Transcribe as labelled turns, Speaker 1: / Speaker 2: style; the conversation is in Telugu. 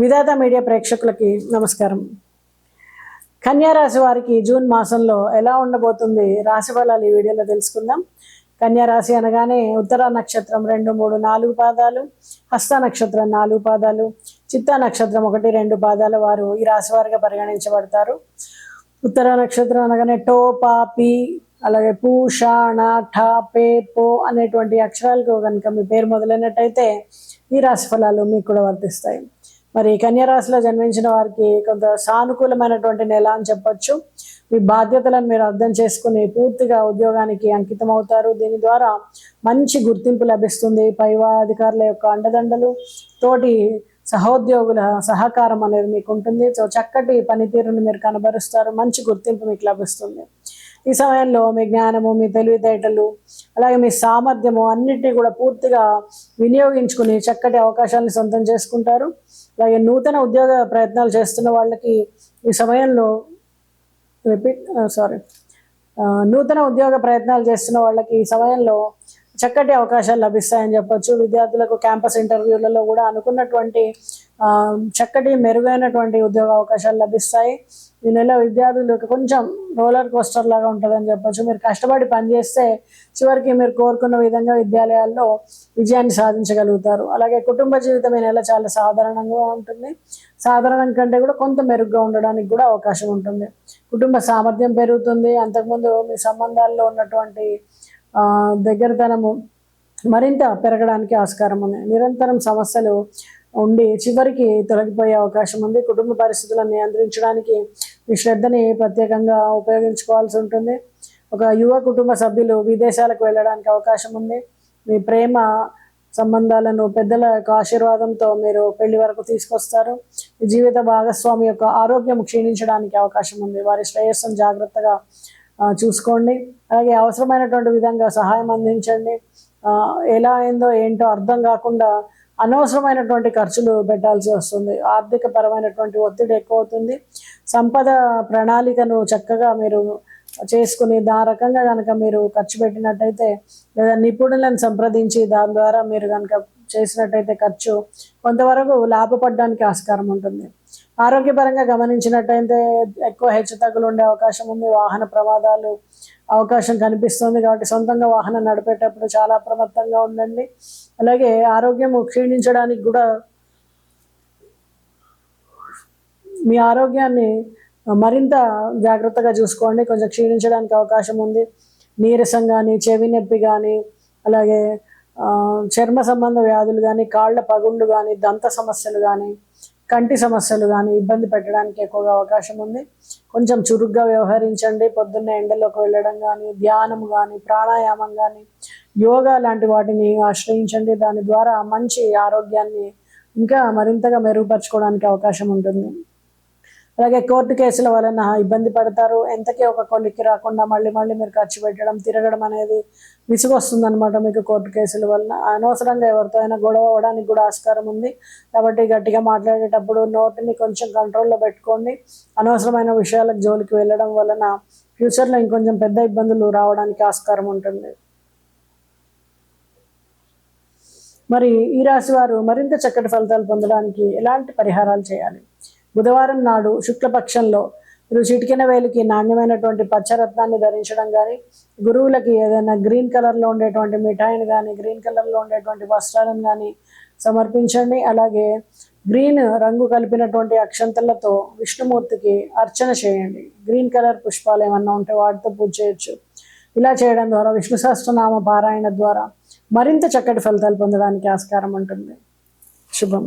Speaker 1: విధాత మీడియా ప్రేక్షకులకి నమస్కారం. కన్యా రాశి వారికి జూన్ మాసంలో ఎలా ఉండబోతుంది రాశి ఫలాలు ఈ వీడియోలో తెలుసుకుందాం. కన్యా రాశి అనగానే ఉత్తర నక్షత్రం 2, 3, 4 పాదాలు, హస్త నక్షత్రం 4 పాదాలు, చిత్తా నక్షత్రం 1, 2 పాదాల వారు ఈ రాశి వారిగా పరిగణించబడతారు. ఉత్తర నక్షత్రం అనగానే టో, పా, పి, అలాగే పూ, షా, నా, ఠా, పే, పో అనేటువంటి అక్షరాలకు కనుక మీ పేరు మొదలైనట్టయితే ఈ రాశి ఫలాలు మీకు కూడా వర్తిస్తాయి. మరి కన్యా రాశిలో జన్మించిన వారికి కొంత సానుకూలమైనటువంటి నెల అని చెప్పొచ్చు. మీ బాధ్యతలను మీరు అర్థం చేసుకుని పూర్తిగా ఉద్యోగానికి అంకితం అవుతారు. దీని ద్వారా మంచి గుర్తింపు లభిస్తుంది. పైవా అధికారుల యొక్క అండదండలు, తోటి సహోద్యోగుల సహకారం అనేది మీకు ఉంటుంది. సో చక్కటి పనితీరుని మీరు కనబరుస్తారు. మంచి గుర్తింపు మీకు లభిస్తుంది. ఈ సమయంలో మీ జ్ఞానము, మీ తెలివితేటలు, అలాగే మీ సామర్థ్యము అన్నిటినీ కూడా పూర్తిగా వినియోగించుకుని చక్కటి అవకాశాలను సొంతం చేసుకుంటారు. అలాగే నూతన ఉద్యోగ ప్రయత్నాలు చేస్తున్న వాళ్ళకి ఈ సమయంలో నూతన ఉద్యోగ ప్రయత్నాలు చేస్తున్న వాళ్ళకి ఈ సమయంలో చక్కటి అవకాశాలు లభిస్తాయని చెప్పొచ్చు. విద్యార్థులకు క్యాంపస్ ఇంటర్వ్యూలలో కూడా అనుకున్నటువంటి చక్కటి మెరుగైనటువంటి ఉద్యోగ అవకాశాలు లభిస్తాయి. ఈ నెల విద్యార్థులకు కొంచెం రోలర్ కోస్టర్ లాగా ఉంటుందని చెప్పొచ్చు. మీరు కష్టపడి పనిచేస్తే చివరికి మీరు కోరుకున్న విధంగా విద్యాలయాల్లో విజయాన్ని సాధించగలుగుతారు. అలాగే కుటుంబ జీవితం ఈ నెల చాలా సాధారణంగా ఉంటుంది. సాధారణం కంటే కూడా కొంత మెరుగ్గా ఉండడానికి కూడా అవకాశం ఉంటుంది. కుటుంబ సామర్థ్యం పెరుగుతుంది. అంతకుముందు మీ సంబంధాల్లో ఉన్నటువంటి దగ్గరతనము మరింత పెరగడానికి ఆస్కారం ఉంది. నిరంతరం సమస్యలు ఉండి చివరికి తొలగిపోయే అవకాశం ఉంది. కుటుంబ పరిస్థితులను నియంత్రించడానికి మీ శ్రద్ధని ప్రత్యేకంగా ఉపయోగించుకోవాల్సి ఉంటుంది. ఒక యువ కుటుంబ సభ్యులు విదేశాలకు వెళ్ళడానికి అవకాశం ఉంది. మీ ప్రేమ సంబంధాలను పెద్దల యొక్క ఆశీర్వాదంతో మీరు పెళ్లి వరకు తీసుకొస్తారు. మీ జీవిత భాగస్వామి యొక్క ఆరోగ్యం క్షీణించడానికి అవకాశం ఉంది. వారి శ్రేయస్సును జాగ్రత్తగా చూసుకోండి. అలాగే అవసరమైనటువంటి విధంగా సహాయం అందించండి. ఎలా అయిందో ఏంటో అర్థం కాకుండా అనవసరమైనటువంటి ఖర్చులు పెట్టాల్సి వస్తుంది. ఆర్థిక పరమైనటువంటి ఒత్తిడి ఎక్కువ అవుతుంది. సంపద ప్రణాళికను చక్కగా మీరు చేసుకుని దాని రకంగా కనుక మీరు ఖర్చు పెట్టినట్టయితే లేదా నిపుణులను సంప్రదించి దాని ద్వారా మీరు కనుక చేసినట్టయితే ఖర్చు కొంతవరకు లాభపడడానికి ఆస్కారం ఉంటుంది. ఆరోగ్యపరంగా గమనించినట్టయితే ఎక్కువ హెచ్చుతగ్గులు ఉండే అవకాశం ఉంది. వాహన ప్రమాదాలు అవకాశం కనిపిస్తుంది. కాబట్టి సొంతంగా వాహనం నడిపేటప్పుడు చాలా అప్రమత్తంగా ఉండండి. అలాగే ఆరోగ్యం క్షీణించడానికి కూడా మీ ఆరోగ్యాన్ని మరింత జాగ్రత్తగా చూసుకోండి. కొంచెం క్షీణించడానికి అవకాశం ఉంది. నీరసం కానీ, చెవి నొప్పి కానీ, అలాగే చర్మ సంబంధ వ్యాధులు కానీ, కాళ్ళ పగుళ్ళు కానీ, దంత సమస్యలు కానీ, కంటి సమస్యలు కానీ ఇబ్బంది పెట్టడానికి ఎక్కువగా అవకాశం ఉంది. కొంచెం చురుగ్గా వ్యవహరించండి. పొద్దున్నే ఎండలోకి వెళ్ళడం కానీ, ధ్యానం కానీ, ప్రాణాయామం కానీ, యోగా లాంటి వాటిని ఆశ్రయించండి. దాని ద్వారా మంచి ఆరోగ్యాన్ని ఇంకా మరింతగా మెరుగుపరచుకోవడానికి అవకాశం ఉంటుంది. అలాగే కోర్టు కేసుల వలన ఇబ్బంది పడతారు. ఎంతకీ ఒక కొలిక్కి రాకుండా మళ్ళీ మీరు ఖర్చు పెట్టడం, తిరగడం అనేది విసుగొస్తుంది అనమాట. మీకు కోర్టు కేసుల వలన అనవసరంగా ఎవరితో అయినా గొడవ అవ్వడానికి కూడా ఆస్కారం ఉంది. కాబట్టి గట్టిగా మాట్లాడేటప్పుడు నోటిని కొంచెం కంట్రోల్లో పెట్టుకోండి. అనవసరమైన విషయాలకు జోలికి వెళ్ళడం వలన ఫ్యూచర్లో ఇంకొంచెం పెద్ద ఇబ్బందులు రావడానికి ఆస్కారం ఉంటుంది. మరి ఈ రాశి వారు మరింత చక్కటి ఫలితాలు పొందడానికి ఎలాంటి పరిహారాలు చేయాలి? బుధవారం నాడు శుక్లపక్షంలో మీరు చిటికెన వేలికి నాణ్యమైనటువంటి పచ్చరత్నాన్ని ధరించడం కానీ, గురువులకి ఏదైనా గ్రీన్ కలర్లో ఉండేటువంటి మిఠాయిని కానీ, గ్రీన్ కలర్లో ఉండేటువంటి వస్త్రాలను కానీ సమర్పించండి. అలాగే గ్రీన్ రంగు కలిపినటువంటి అక్షంతలతో విష్ణుమూర్తికి అర్చన చేయండి. గ్రీన్ కలర్ పుష్పాలు ఏమన్నా ఉంటే వాటితో పూజ చేయొచ్చు. ఇలా చేయడం ద్వారా విష్ణు సహస్రనామ పారాయణ ద్వారా మరింత చక్కటి ఫలితాలు పొందడానికి ఆస్కారం ఉంటుంది. శుభం.